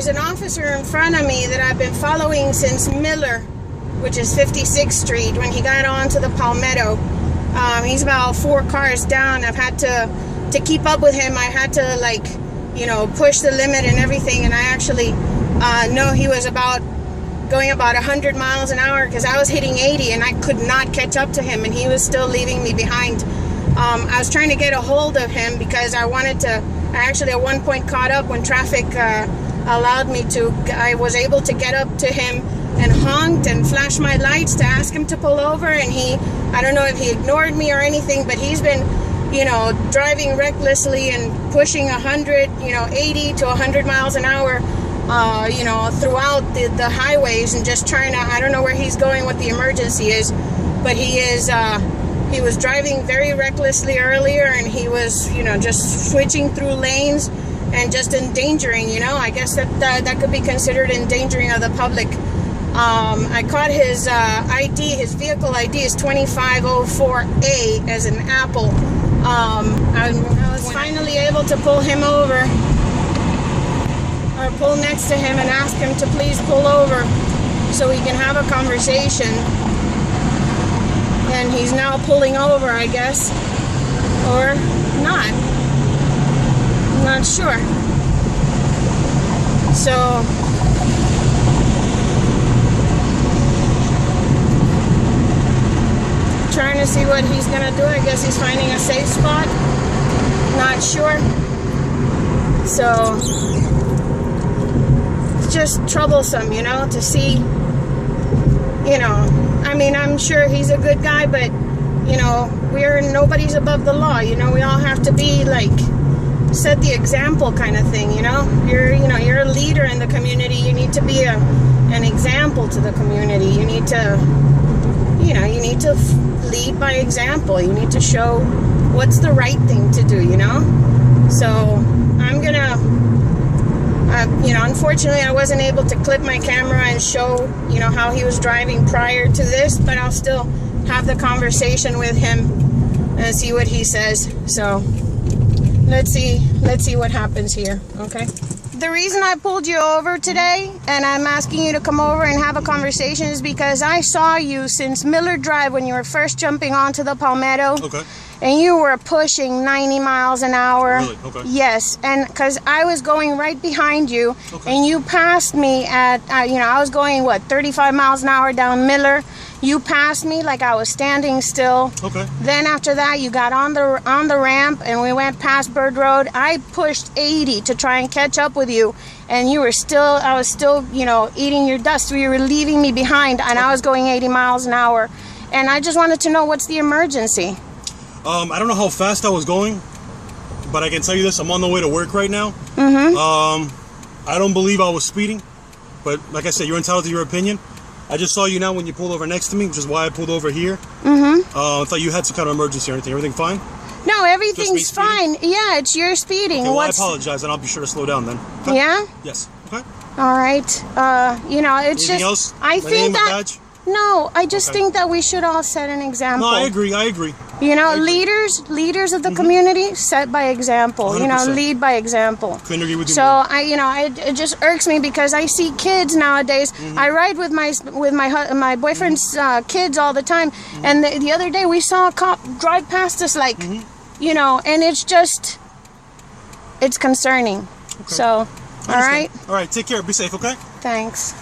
there's an officer in front of me that I've been following since Miller, which is 56th Street, when he got onto the Palmetto. He's about 4 cars down. I've had to keep up with him. I had to, like, you know, push the limit and everything, and I actually know he was going about 100 miles an hour because I was hitting 80 and I could not catch up to him, and he was still leaving me behind. I was trying to get a hold of him because I actually at one point caught up when traffic allowed me to. I was able to get up to him and honked and flashed my lights to ask him to pull over, and I don't know if he ignored me or anything, but he's been, you know, driving recklessly and pushing 100, you know, 80 to 100 miles an hour, you know, throughout the highways, and just trying to, I don't know where he's going, what the emergency is, but he was driving very recklessly earlier, and he was, you know, just switching through lanes and just endangering, you know. I guess that could be considered endangering of the public. I caught his ID, his vehicle ID is 2504A as an apple. I was finally able to pull him over, or pull next to him and ask him to please pull over so we can have a conversation. And he's now pulling over, I guess, or not. I'm not sure. So trying to see what he's gonna do. I guess he's finding a safe spot. Not sure. So it's just troublesome, you know, to see, you know. I mean, I'm sure he's a good guy, but, you know, nobody's above the law. You know, we all have to be, like, set the example kind of thing, you know. You're a leader in the community. You need to be an example to the community. You need to, you know, lead by example. You need to show what's the right thing to do, you know. So I'm gonna, you know, unfortunately I wasn't able to clip my camera and show, you know, how he was driving prior to this, but I'll still have the conversation with him and see what he says. So let's see what happens here. Okay. The reason I pulled you over today, and I'm asking you to come over and have a conversation, is because I saw you since Miller Drive when you were first jumping onto the Palmetto. Okay. And you were pushing 90 miles an hour. Really? Okay. Yes, and because I was going right behind you, okay, and you passed me at, you know, I was going, what, 35 miles an hour down Miller. You passed me like I was standing still. Okay. Then after that, you got on the ramp, and we went past Bird Road. I pushed 80 to try and catch up with you, and I was still, you know, eating your dust. You were leaving me behind, and I was going 80 miles an hour. And I just wanted to know, what's the emergency? I don't know how fast I was going, but I can tell you this: I'm on the way to work right now. Mm-hmm. I don't believe I was speeding, but like I said, you're entitled to your opinion. I just saw you now when you pulled over next to me, which is why I pulled over here. Mm-hmm. I thought you had some kind of emergency or anything. Everything fine? No, everything's fine. Yeah, it's your speeding. Okay, well, I apologize, and I'll be sure to slow down then. Okay? Yeah? Yes. Okay. All right. You know, it's anything just... else? I think that... Badge? No, I just think that we should all set an example. No, I agree. You know, leaders of the community set by example. 100%. You know, lead by example. Couldn't agree with you. So it just irks me because I see kids nowadays. I ride with my boyfriend's kids all the time, and the other day we saw a cop drive past us, like, you know, and it's concerning. Okay. So, all right. All right, take care. Be safe. Okay. Thanks.